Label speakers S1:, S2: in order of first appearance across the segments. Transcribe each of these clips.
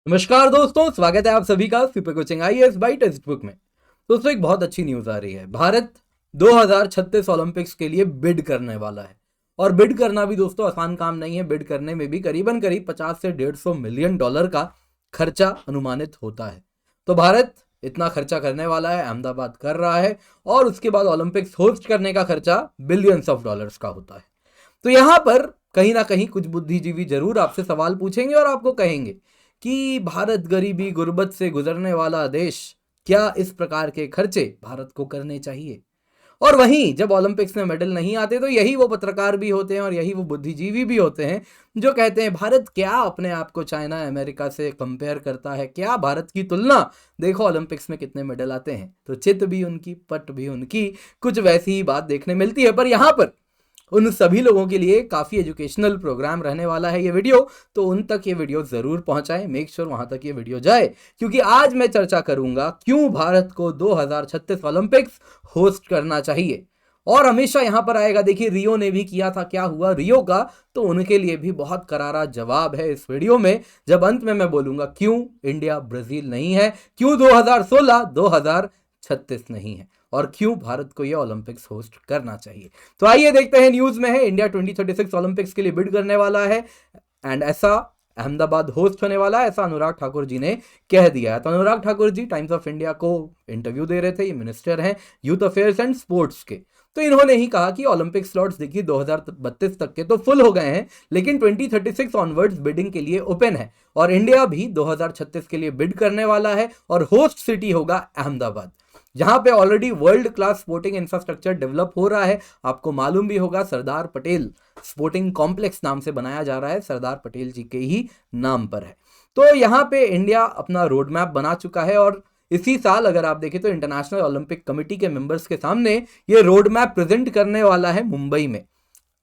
S1: नमस्कार दोस्तों, स्वागत है आप सभी का super coaching IAS by text book में। दोस्तों, एक बहुत अच्छी न्यूज आ रही है। भारत 2036 ओलंपिक्स के लिए बिड करने वाला है। और बिड करना भी दोस्तों आसान काम नहीं है। बिड करने में भी करीबन करीब 50 से 150 मिलियन डॉलर का खर्चा अनुमानित होता है। तो भारत इतना खर्चा करने वाला है, अहमदाबाद कर रहा है, और उसके बाद ओलंपिक्स होस्ट करने का खर्चा बिलियंस ऑफ डॉलर्स का होता है। तो यहां पर कहीं ना कहीं कुछ बुद्धिजीवी जरूर आपसे सवाल पूछेंगे और आपको कहेंगे कि भारत गरीबी गुर्बत से गुजरने वाला देश, क्या इस प्रकार के खर्चे भारत को करने चाहिए? और वहीं जब ओलंपिक्स में मेडल नहीं आते तो यही वो पत्रकार भी होते हैं और यही वो बुद्धिजीवी भी होते हैं जो कहते हैं भारत क्या अपने आप को चाइना अमेरिका से कंपेयर करता है, क्या भारत की तुलना, देखो ओलंपिक्स में कितने मेडल आते हैं। तो चित भी उनकी, पट भी उनकी, कुछ वैसी ही बात देखने मिलती है। पर यहां पर उन सभी लोगों के लिए काफ़ी एजुकेशनल प्रोग्राम रहने वाला है ये वीडियो, तो उन तक ये वीडियो ज़रूर पहुंचाएं। मेक श्योर वहां तक ये वीडियो जाए, क्योंकि आज मैं चर्चा करूंगा क्यों भारत को 2036 ओलंपिक्स होस्ट करना चाहिए। और हमेशा यहां पर आएगा, देखिए रियो ने भी किया था, क्या हुआ रियो का, तो उनके लिए भी बहुत करारा जवाब है इस वीडियो में। जब अंत में मैं बोलूंगा क्यों इंडिया ब्राजील नहीं है, क्यों 2016 2036 नहीं है, और क्यों भारत को यह ओलंपिक्स होस्ट करना चाहिए। तो आइए देखते हैं न्यूज में है, इंडिया 2036 ओलंपिक्स के लिए बिड करने वाला है एंड ऐसा अहमदाबाद होस्ट होने वाला है, ऐसा अनुराग ठाकुर जी ने कह दिया है। तो Anurag Thakur ji times of India को इंटरव्यू दे रहे थे। ये मिनिस्टर हैं यूथ अफेयर्स एंड स्पोर्ट्स के। तो इन्होंने ही कहा कि ओलंपिक स्लॉट्स देखिए 2032 तक के तो फुल हो गए हैं, लेकिन 2036 ऑनवर्ड्स बिडिंग के लिए ओपन है, और इंडिया भी 2036 के लिए बिड करने वाला है, और होस्ट सिटी होगा अहमदाबाद, जहां पे already world class sporting infrastructure develop हो रहा है। आपको मालूम भी होगा सरदार पटेल स्पोर्टिंग कॉम्प्लेक्स नाम से बनाया जा रहा है, सरदार पटेल जी के ही नाम पर है। तो यहाँ पे इंडिया अपना रोड मैप बना चुका है, और इसी साल अगर आप देखें तो इंटरनेशनल ओलंपिक कमेटी के मेंबर्स के सामने ये रोड मैप प्रेजेंट करने वाला है मुंबई में,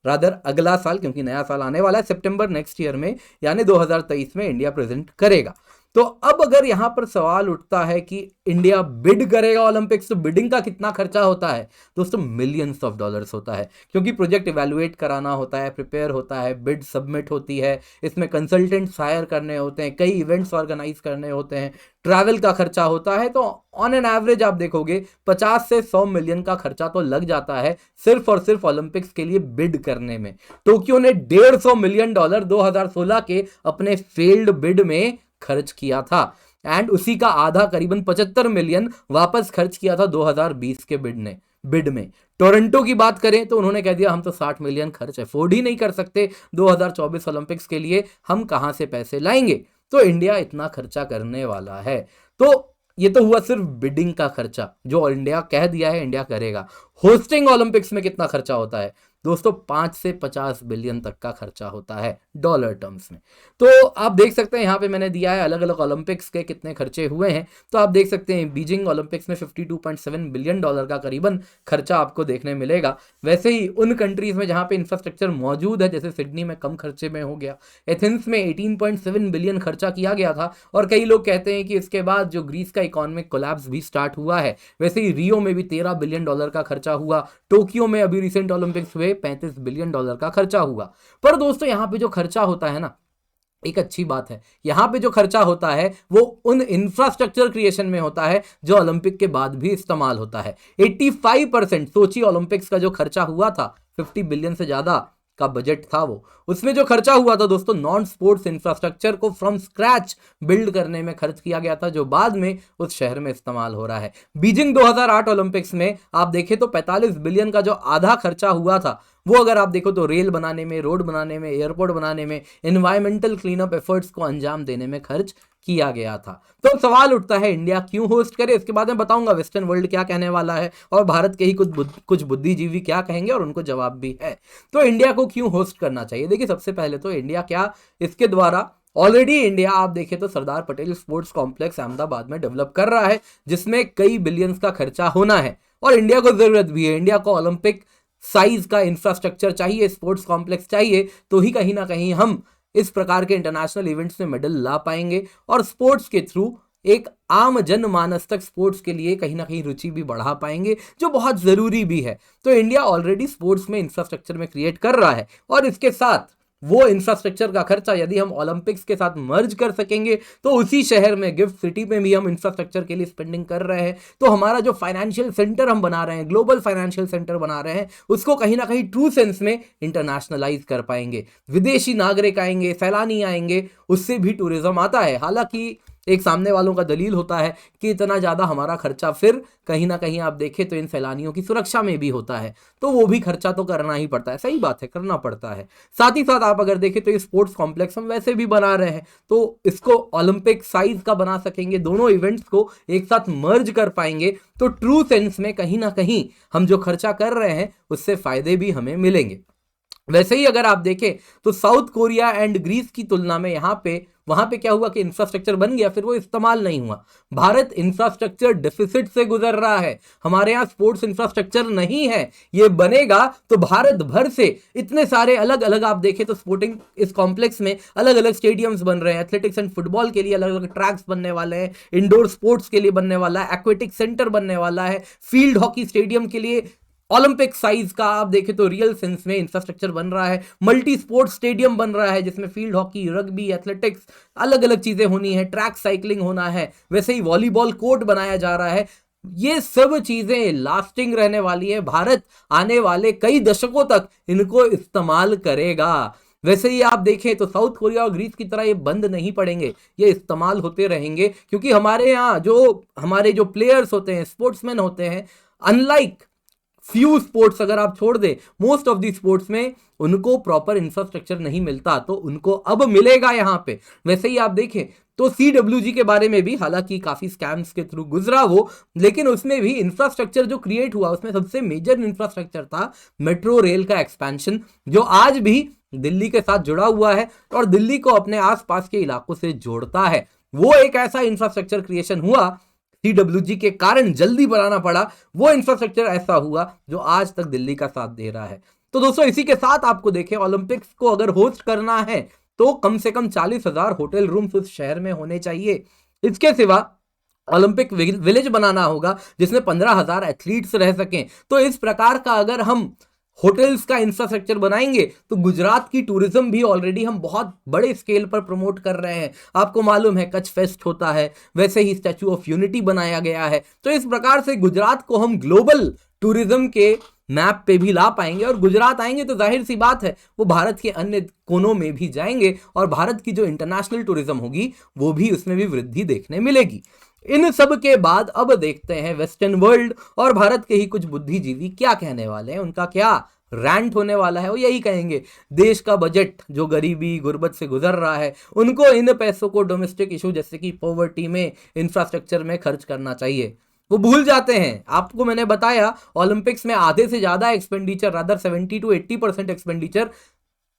S1: रादर अगला साल, क्योंकि नया साल आने वाला है सितंबर नेक्स्ट ईयर में, यानी 2023 में इंडिया प्रेजेंट करेगा। तो अब अगर यहां पर सवाल उठता है कि इंडिया बिड करेगा ओलंपिक्स, तो बिडिंग का कितना खर्चा होता है दोस्तों? मिलियंस ऑफ डॉलर्स होता है, क्योंकि प्रोजेक्ट इवैल्यूएट कराना होता है, प्रिपेयर होता है, बिड सबमिट होती है, इसमें कंसल्टेंट्स हायर करने होते हैं, कई इवेंट्स ऑर्गेनाइज करने होते हैं, ट्रैवल का खर्चा होता है। तो ऑन एन एवरेज आप देखोगे 50 से 100 मिलियन का खर्चा तो लग जाता है सिर्फ और सिर्फ ओलंपिक्स के लिए बिड करने में। टोक्यो ने $150 मिलियन 2016 के अपने फेल्ड बिड में खर्च किया था, एंड उसी का आधा करीबन 75 मिलियन वापस खर्च किया था 2020 के बिड में। टोरंटो की बात करें तो उन्होंने कह दिया हम तो 60 मिलियन खर्च अफोर्ड ही नहीं कर सकते 2024 ओलंपिक्स के लिए, हम कहां से पैसे लाएंगे। तो इंडिया इतना खर्चा करने वाला है। तो ये तो हुआ सिर्फ बिडिंग का खर्चा, जो इंडिया कह दिया है इंडिया करेगा। होस्टिंग ओलंपिक्स में कितना खर्चा होता है दोस्तों? 5 से 50 बिलियन तक का खर्चा होता है डॉलर टर्म्स में। तो आप देख सकते हैं यहाँ पे मैंने दिया है अलग अलग ओलंपिक्स के कितने खर्चे हुए हैं। तो आप देख सकते हैं बीजिंग ओलंपिक्स में 52.7 बिलियन डॉलर का करीबन खर्चा आपको देखने मिलेगा। वैसे ही उन कंट्रीज में जहां पे इंफ्रास्ट्रक्चर मौजूद है, जैसे सिडनी में कम खर्चे में हो गया, एथेंस में 18.7 बिलियन खर्चा किया गया था, और कई लोग कहते हैं कि इसके बाद जो ग्रीस का इकोनॉमिक कोलैप्स भी स्टार्ट हुआ है। वैसे ही रियो में भी 13 बिलियन डॉलर का खर्चा हुआ, टोक्यो में अभी रिसेंट ओलंपिक्स हुए 35 बिलियन डॉलर का खर्चा हुआ। पर दोस्तों यहाँ पे जो खर्चा होता है ना, एक अच्छी बात है, यहां पे जो खर्चा होता है वो उन इंफ्रास्ट्रक्चर क्रिएशन में होता है जो ओलंपिक के बाद भी इस्तेमाल होता है। 85% सोची ओलंपिक्स का जो खर्चा हुआ था, 50 बिलियन से ज्यादा का बजट था वो, उसमें जो खर्चा हुआ था दोस्तों नॉन स्पोर्ट्स इंफ्रास्ट्रक्चर को फ्रॉम स्क्रैच बिल्ड करने में खर्च किया गया था, जो बाद में उस शहर में इस्तेमाल हो रहा है। बीजिंग 2008 ओलंपिक्स में आप देखें तो 45 बिलियन का जो आधा खर्चा हुआ था, वो अगर आप देखो तो रेल बनाने में, रोड बनाने में, एयरपोर्ट बनाने में, एनवायरमेंटल क्लीनअप एफर्ट्स को अंजाम देने में खर्च किया गया था। तो सवाल उठता है इंडिया क्यों होस्ट करे। इसके बाद मैं बताऊंगा वेस्टर्न वर्ल्ड क्या कहने वाला है, और भारत के ही कुछ बुद्धिजीवी क्या कहेंगे, और उनको जवाब भी है। तो इंडिया को क्यों होस्ट करना चाहिए? देखिए सबसे पहले तो इंडिया क्या, इसके द्वारा ऑलरेडी इंडिया आप देखें तो सरदार पटेल स्पोर्ट्स कॉम्प्लेक्स अहमदाबाद में डेवलप कर रहा है, जिसमें कई बिलियंस का खर्चा होना है, और इंडिया को जरूरत भी है। इंडिया को ओलंपिक साइज का इंफ्रास्ट्रक्चर चाहिए, स्पोर्ट्स कॉम्प्लेक्स चाहिए, तो ही कहीं ना कहीं हम इस प्रकार के इंटरनेशनल इवेंट्स में मेडल ला पाएंगे, और स्पोर्ट्स के थ्रू एक आम जनमानस तक स्पोर्ट्स के लिए कहीं ना कहीं रुचि भी बढ़ा पाएंगे, जो बहुत जरूरी भी है। तो इंडिया ऑलरेडी स्पोर्ट्स में इंफ्रास्ट्रक्चर में क्रिएट कर रहा है, और इसके साथ वो इंफ्रास्ट्रक्चर का खर्चा यदि हम ओलंपिक्स के साथ मर्ज कर सकेंगे तो उसी शहर में गिफ्ट सिटी में भी हम इंफ्रास्ट्रक्चर के लिए स्पेंडिंग कर रहे हैं, तो हमारा जो फाइनेंशियल सेंटर हम बना रहे हैं, ग्लोबल फाइनेंशियल सेंटर बना रहे हैं, उसको कहीं ना कहीं ट्रू सेंस में इंटरनेशनलाइज कर पाएंगे। विदेशी नागरिक आएंगे, सैलानी आएंगे, उससे भी टूरिज्म आता है। हालांकि एक सामने वालों का दलील होता है कि इतना ज़्यादा हमारा खर्चा फिर कहीं ना कहीं आप देखें तो इन सैलानियों की सुरक्षा में भी होता है, तो वो भी खर्चा तो करना ही पड़ता है। सही बात है, करना पड़ता है। साथ ही साथ आप अगर देखें तो ये स्पोर्ट्स कॉम्प्लेक्स हम वैसे भी बना रहे हैं, तो इसको ओलंपिक साइज का बना सकेंगे, दोनों इवेंट्स को एक साथ मर्ज कर पाएंगे, तो ट्रू सेंस में कहीं ना कहीं हम जो खर्चा कर रहे हैं उससे फायदे भी हमें मिलेंगे। वैसे ही अगर आप देखें तो साउथ कोरिया एंड ग्रीस की तुलना में वहां पे क्या हुआ कि इंफ्रास्ट्रक्चर बन गया, फिर वो इस्तेमाल नहीं हुआ। भारत इंफ्रास्ट्रक्चर डेफिसिट से गुजर रहा है, हमारे यहाँ स्पोर्ट्स इंफ्रास्ट्रक्चर नहीं है। ये बनेगा तो भारत भर से इतने सारे अलग अलग आप देखें तो स्पोर्टिंग इस कॉम्प्लेक्स में अलग अलग स्टेडियम्स बन रहे हैं, एथलेटिक्स एंड फुटबॉल के लिए अलग अलग ट्रैक्स बनने वाले हैं, इंडोर स्पोर्ट्स के लिए बनने वाला है, एक्वेटिक सेंटर बनने वाला है, फील्ड हॉकी स्टेडियम के लिए ओलंपिक साइज का आप देखें तो रियल सेंस में इंफ्रास्ट्रक्चर बन रहा है, मल्टी स्पोर्ट्स स्टेडियम बन रहा है जिसमें फील्ड हॉकी, रग्बी, एथलेटिक्स अलग अलग चीजें होनी है, ट्रैक साइकिलिंग होना है, वैसे ही वॉलीबॉल कोर्ट बनाया जा रहा है। ये सब चीजें लास्टिंग रहने वाली है, भारत आने वाले कई दशकों तक इनको इस्तेमाल करेगा। वैसे ही आप देखें तो साउथ कोरिया और ग्रीस की तरह ये बंद नहीं पड़ेंगे, ये इस्तेमाल होते रहेंगे, क्योंकि हमारे जो प्लेयर्स होते हैं, स्पोर्ट्समैन होते हैं, अनलाइक फ्यू स्पोर्ट्स अगर आप छोड़ दे, मोस्ट ऑफ दी स्पोर्ट्स में उनको प्रॉपर इंफ्रास्ट्रक्चर नहीं मिलता, तो उनको अब मिलेगा यहां पे। वैसे ही आप देखें तो CWG के बारे में भी, हालांकि काफी स्कैम्स के थ्रू गुजरा वो, लेकिन उसमें भी इंफ्रास्ट्रक्चर जो क्रिएट हुआ उसमें सबसे मेजर इंफ्रास्ट्रक्चर था मेट्रो रेल का एक्सपेंशन, जो आज भी दिल्ली के साथ जुड़ा हुआ है और दिल्ली को अपने आसपास के इलाकों से जोड़ता है। वो एक ऐसा इंफ्रास्ट्रक्चर क्रिएशन हुआ, CWG के कारण जल्दी बनाना पड़ा, वो इंफ्रास्ट्रक्चर ऐसा हुआ जो आज तक दिल्ली का साथ दे रहा है। तो दोस्तों इसी के साथ आपको देखें, ओलंपिक्स को अगर होस्ट करना है तो कम से कम 40,000 होटल रूम्स उस शहर में होने चाहिए। इसके सिवा ओलंपिक विलेज बनाना होगा जिसमें 15,000 एथलीट्स रह सकें। तो इस प्रकार का अगर हम होटल्स का इंफ्रास्ट्रक्चर बनाएंगे तो गुजरात की टूरिज्म भी ऑलरेडी हम बहुत बड़े स्केल पर प्रमोट कर रहे हैं। आपको मालूम है कच्छ फेस्ट होता है, वैसे ही स्टैच्यू ऑफ यूनिटी बनाया गया है। तो इस प्रकार से गुजरात को हम ग्लोबल टूरिज्म के मैप पे भी ला पाएंगे, और गुजरात आएंगे तो जाहिर सी बात है वो भारत के अन्य कोनों में भी जाएंगे और भारत की जो इंटरनेशनल टूरिज्म होगी वो भी, उसमें भी वृद्धि देखने मिलेगी। इन सब के बाद अब देखते हैं वेस्टर्न वर्ल्ड और भारत के ही कुछ बुद्धिजीवी क्या कहने वाले हैं, उनका क्या रैंट होने वाला है। वो यही कहेंगे देश का बजट जो गरीबी गुर्बत से गुजर रहा है, उनको इन पैसों को डोमेस्टिक इशू जैसे कि पॉवर्टी में, इंफ्रास्ट्रक्चर में खर्च करना चाहिए। वो भूल जाते हैं, आपको मैंने बताया ओलंपिक्स में आधे से ज्यादा एक्सपेंडिचर, रादर 70 to 80% एक्सपेंडिचर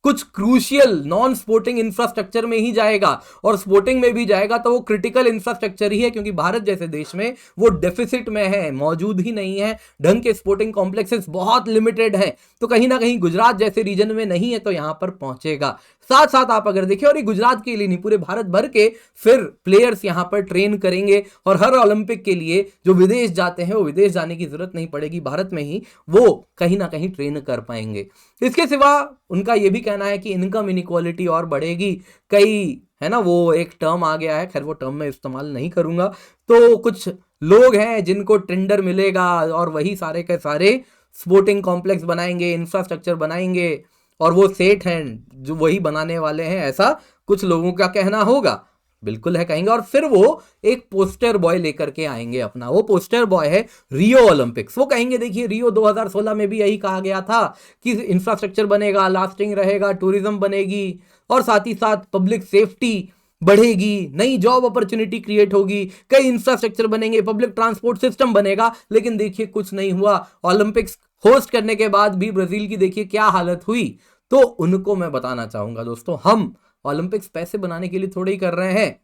S1: कुछ क्रूशियल नॉन स्पोर्टिंग इंफ्रास्ट्रक्चर में ही जाएगा, और स्पोर्टिंग में भी जाएगा तो वो क्रिटिकल इंफ्रास्ट्रक्चर ही है, क्योंकि भारत जैसे देश में वो डेफिसिट में है, मौजूद ही नहीं है, ढंग के स्पोर्टिंग कॉम्प्लेक्सेस बहुत लिमिटेड है। तो कहीं ना कहीं गुजरात जैसे रीजन में नहीं है तो यहां पर पहुंचेगा। साथ साथ आप अगर देखें, और ये गुजरात के लिए नहीं पूरे भारत भर के फिर प्लेयर्स यहां पर ट्रेन करेंगे, और हर ओलंपिक के लिए जो विदेश जाते हैं वो विदेश जाने की जरूरत नहीं पड़ेगी, भारत में ही वो कहीं ना कहीं ट्रेन कर पाएंगे। इसके सिवा उनका यह भी कहना है कि इनकम इनइक्वालिटी और बढ़ेगी, कई है ना, वो एक टर्म आ गया है, खैर वो टर्म मैं इस्तेमाल नहीं करूंगा। तो कुछ लोग हैं जिनको टेंडर मिलेगा और वही सारे के सारे स्पोर्टिंग कॉम्प्लेक्स बनाएंगे, इंफ्रास्ट्रक्चर बनाएंगे, और वो सेठ हैं जो वही बनाने वाले हैं, ऐसा कुछ लोगों का कहना होगा। बिल्कुल है कहेंगे, और फिर वो एक पोस्टर बॉय लेकर के आएंगे अपना, वो पोस्टर बॉय है रियो ओलंपिक्स। वो कहेंगे देखिए रियो 2016 में भी यही कहा गया था कि इंफ्रास्ट्रक्चर बनेगा, लास्टिंग रहेगा, टूरिज्म बनेगी, और साथ ही साथ पब्लिक सेफ्टी बढ़ेगी, नई जॉब अपॉर्चुनिटी क्रिएट होगी, कई इंफ्रास्ट्रक्चर बनेंगे, पब्लिक ट्रांसपोर्ट सिस्टम बनेगा। लेकिन देखिए कुछ नहीं हुआ। ओलंपिक्स होस्ट करने के बाद भी ब्राजील की देखिए क्या हालत हुई। तो उनको मैं बताना चाहूंगा दोस्तों, हम ओलंपिक्स पैसे बनाने के लिए थोड़े ही कर रहे हैं।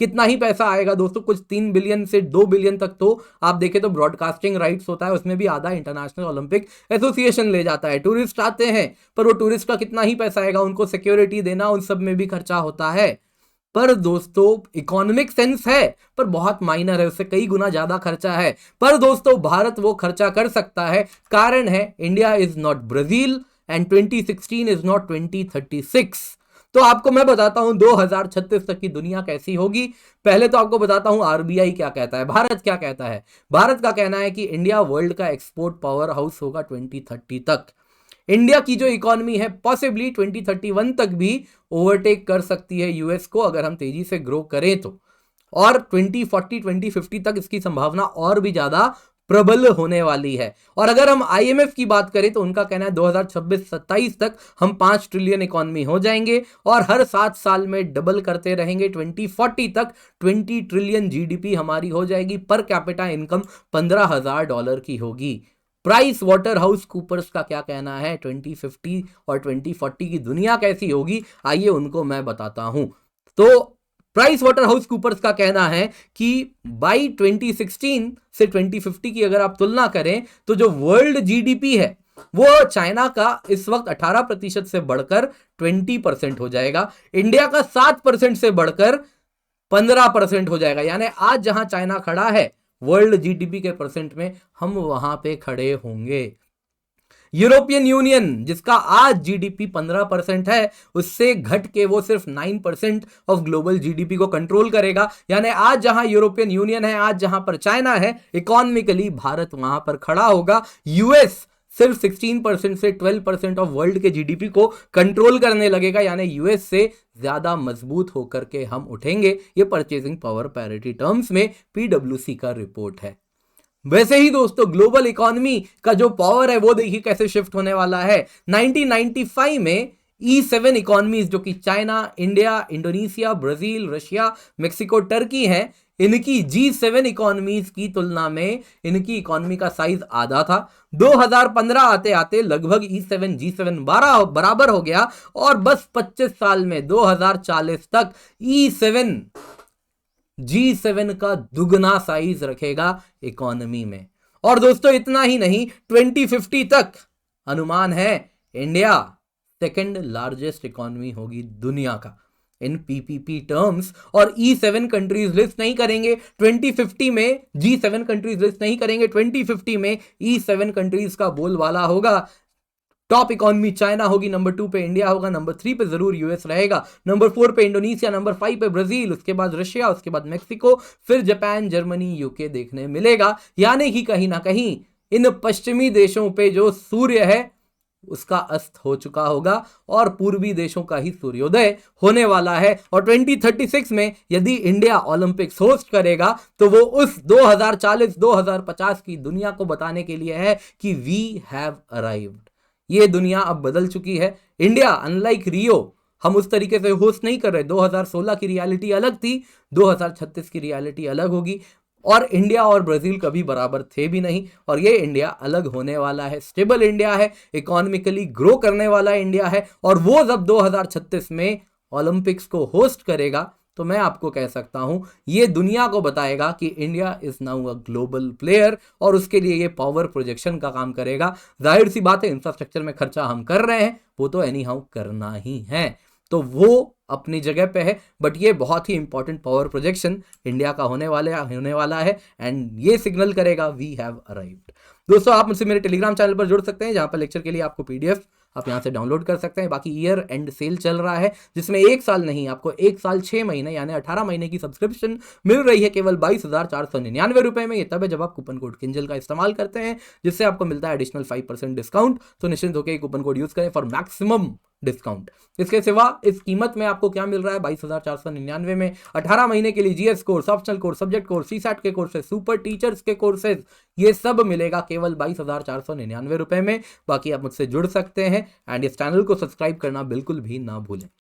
S1: कितना ही पैसा आएगा दोस्तों, कुछ 3 बिलियन से 2 बिलियन तक तो आप देखें तो ब्रॉडकास्टिंग राइट्स होता है, उसमें भी आधा इंटरनेशनल ओलंपिक एसोसिएशन ले जाता है। टूरिस्ट आते हैं, पर वो टूरिस्ट का कितना ही पैसा आएगा, उनको सिक्योरिटी देना, उन सब में भी खर्चा होता है। पर दोस्तों इकोनॉमिक सेंस है, पर बहुत माइनर है, उससे कई गुना ज्यादा खर्चा है। पर दोस्तों भारत वो खर्चा कर सकता है, कारण है India is not Brazil and 2016 is not 2036। तो आपको मैं बताता हूं 2036 तक की दुनिया कैसी होगी। पहले तो आपको बताता हूं आरबीआई क्या कहता है, भारत क्या कहता है। भारत का कहना है कि इंडिया वर्ल्ड का एक्सपोर्ट पावर हाउस होगा 2030 तक। इंडिया की जो इकोनॉमी है पॉसिबली 2031 तक भी ओवरटेक कर सकती है यूएस को, अगर हम तेजी से ग्रो करें तो। और 2040 2050 तक इसकी संभावना और भी ज्यादा प्रबल होने वाली है। और अगर हम आईएमएफ की बात करें तो उनका कहना है 2026-27 तक हम 5 ट्रिलियन इकोनॉमी हो जाएंगे और हर 7 साल में डबल करते रहेंगे। 2040 तक 20 ट्रिलियन जीडीपी हमारी हो जाएगी, पर कैपिटा इनकम $15,000 की होगी। प्राइस वाटर हाउस कूपर्स का क्या कहना है 2050 और 2040 की दुनिया कैसी होगी, आइए उनको मैं बताता हूं। तो प्राइस वाटर हाउस कूपर्स का कहना है कि बाई 2016 से 2050 की अगर आप तुलना करें तो जो वर्ल्ड जीडीपी है वो चाइना का इस वक्त 18% से बढ़कर 20% हो जाएगा, इंडिया का 7% से बढ़कर 15% हो जाएगा। यानी आज जहां चाइना खड़ा है वर्ल्ड जीडीपी के परसेंट में, हम वहां पे खड़े होंगे। यूरोपियन यूनियन जिसका आज जीडीपी 15% है, उससे घट के वो सिर्फ 9% ऑफ ग्लोबल जीडीपी को कंट्रोल करेगा। यानी आज जहां यूरोपियन यूनियन है, आज जहां पर चाइना है, इकोनॉमिकली भारत वहां पर खड़ा होगा। यूएस सिर्फ 16% से 12% ऑफ वर्ल्ड के जीडीपी को कंट्रोल करने लगेगा। यानी यूएस से ज्यादा मजबूत होकर के हम उठेंगे। ये परचेजिंग पावर पैरिटी टर्म्स में पीडब्ल्यूसी का रिपोर्ट है। वैसे ही दोस्तों ग्लोबल इकोनॉमी का जो पावर है वो देखिए कैसे शिफ्ट होने वाला है। 1995 में E7 इकोनॉमीज जो कि China, India, Indonesia, Brazil, Russia, Mexico, Turkey हैं, इनकी G7 इकोनॉमीज की तुलना में इनकी इकोनॉमी का साइज आधा था। 2015 आते आते लगभग E7 G7 बराबर हो गया और बस 25 साल में 2040 तक E7 G7 का दुगना साइज रखेगा इकोनॉमी में। और दोस्तों इतना ही नहीं, 2050 तक अनुमान है इंडिया सेकंड लार्जेस्ट इकोनॉमी होगी दुनिया का इन पीपीपी टर्म्स। और E7 कंट्रीज लिस्ट नहीं करेंगे 2050 में, G7 कंट्रीज लिस्ट नहीं करेंगे 2050 में, E7 कंट्रीज का बोलबाला होगा। टॉप इकोनॉमी चाइना होगी, नंबर 2 पे इंडिया होगा, नंबर 3 पे जरूर यूएस रहेगा, नंबर 4 पे इंडोनेशिया, नंबर 5 पे ब्राजील, उसके बाद रशिया, उसके बाद मेक्सिको, फिर जापान, जर्मनी, यूके देखने मिलेगा। यानी कि कहीं ना कहीं इन पश्चिमी देशों पे जो सूर्य है उसका अस्त हो चुका होगा और पूर्वी देशों का ही सूर्योदय होने वाला है। और 2036 में यदि इंडिया ओलंपिक्स होस्ट करेगा तो वो उस 2040-2050 की दुनिया को बताने के लिए है कि वी हैव अराइव्ड। ये दुनिया अब बदल चुकी है। इंडिया अनलाइक रियो हम उस तरीके से होस्ट नहीं कर रहे। 2016 की रियलिटी अलग थी, 2036 की रियलिटी अलग होगी। और इंडिया और ब्राजील कभी बराबर थे भी नहीं, और ये इंडिया अलग होने वाला है। स्टेबल इंडिया है, इकोनॉमिकली ग्रो करने वाला इंडिया है। और वो जब 2036 में ओलंपिक्स को होस्ट करेगा तो मैं आपको कह सकता हूं ये दुनिया को बताएगा कि India is now a global player, और उसके लिए ये पावर प्रोजेक्शन का काम करेगा। जाहिर सी बात है इंफ्रास्ट्रक्चर में खर्चा हम कर रहे हैं, वो तो एनी हाउ करना ही है, तो वो अपनी जगह पे है। बट ये बहुत ही इंपॉर्टेंट पावर प्रोजेक्शन इंडिया का होने वाला है एंड ये सिग्नल करेगा वी हैव अराइव्ड। दोस्तों आप मुझसे मेरे टेलीग्राम चैनल पर जुड़ सकते हैं, जहां पर लेक्चर के लिए आपको पीडीएफ आप यहां से डाउनलोड कर सकते हैं। बाकी ईयर एंड सेल चल रहा है जिसमें 1 साल नहीं, आपको 1 साल 6 महीने यानी 18 महीने की सब्सक्रिप्शन मिल रही है केवल 22,499 रुपए में। ये तब है जब आप कूपन कोड किंजल का इस्तेमाल करते हैं, जिससे आपको मिलता है एडिशनल 5% डिस्काउंट। तो निश्चिंत होकर कूपन कोड यूज करें फॉर मैक्सिमम डिस्काउंट। इसके सिवा इस कीमत में आपको क्या मिल रहा है 22,499 में 18 महीने के लिए GS course, optional course, subject course, CSAT के कोर्सेज, सुपर टीचर्स के कोर्सेज, ये सब मिलेगा केवल 22,499 रुपए में। बाकी आप मुझसे जुड़ सकते हैं एंड इस चैनल को सब्सक्राइब करना बिल्कुल भी ना भूलें।